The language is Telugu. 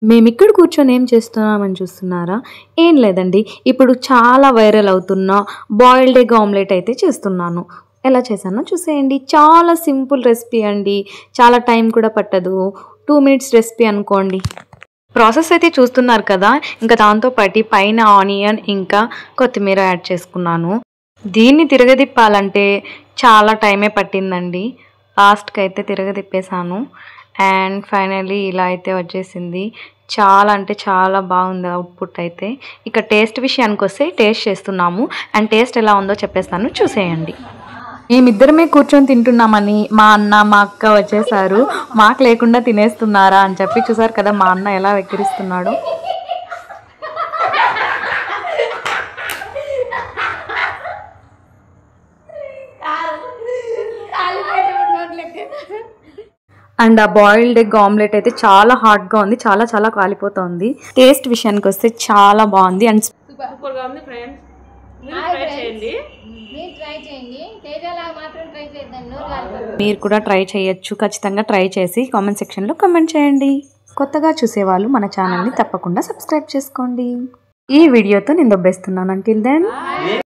మేమిక్కడ కూర్చొని ఏం చేస్తున్నామని చూస్తున్నారా? ఏం లేదండి. ఇప్పుడు చాలా వైరల్ అవుతున్న బాయిల్డ్ ఎగ్ ఆమ్లెట్ అయితే చేస్తున్నాను. ఎలా చేశానో చూసేయండి. చాలా సింపుల్ రెసిపీ అండి. చాలా టైం కూడా పట్టదు. 2 మినిట్స్ రెసిపీ అనుకోండి. ప్రాసెస్ అయితే చూస్తున్నారు కదా! ఇంకా దాంతో పాటు పైన ఆనియన్ ఇంకా కొత్తిమీర యాడ్ చేసుకున్నాను. దీన్ని తిరగదిప్పాలంటే చాలా టైమే పట్టిందండి. లాస్ట్‌కి అయితే తిరగదిప్పేసాను. అండ్ ఫైనల్లీ ఇలా అయితే వచ్చేసింది. చాలా అంటే చాలా బాగుంది అవుట్‌పుట్ అయితే. ఇక టేస్ట్ విషయానికొస్తే టేస్ట్ చేస్తున్నాము. అండ్ టేస్ట్ ఎలా ఉందో చెప్పేస్తాను చూసేయండి. మేమిద్దరమే కూర్చొని తింటున్నామని మా అన్న, మా అక్క వచ్చేసారు. మాకు లేకుండా తినేస్తున్నారా అని చెప్పి చూసారు కదా మా అన్న ఎలా వెక్కిరిస్తున్నాడో. అండ్ ఆ బాయిల్డ్ ఎగ్ ఆమ్లెట్ అయితే చాలా హాట్‌గా ఉంది. చాలా చాలా కాలిపోతుంది. టేస్ట్ విషయానికి వస్తే చాలా బాగుంది. అండ్ సూపర్‌గా ఉంది ఫ్రెండ్స్. మీరు ట్రై చేయండి. తేజలాగా మాత్రం ట్రై చేద్దాం. నోరు కాలిపోతుంది. మీరు కూడా ట్రై చేయొచ్చు. ఖచ్చితంగా ట్రై చేసి కామెంట్ సెక్షన్‌లో కామెంట్ చేయండి. కొత్తగా చూసేవాళ్ళు మన ఛానల్‌ని తప్పకుండా సబ్స్క్రైబ్ చేసుకోండి. ఈ వీడియోతో నేను దొబ్బేస్తున్నాను. Until then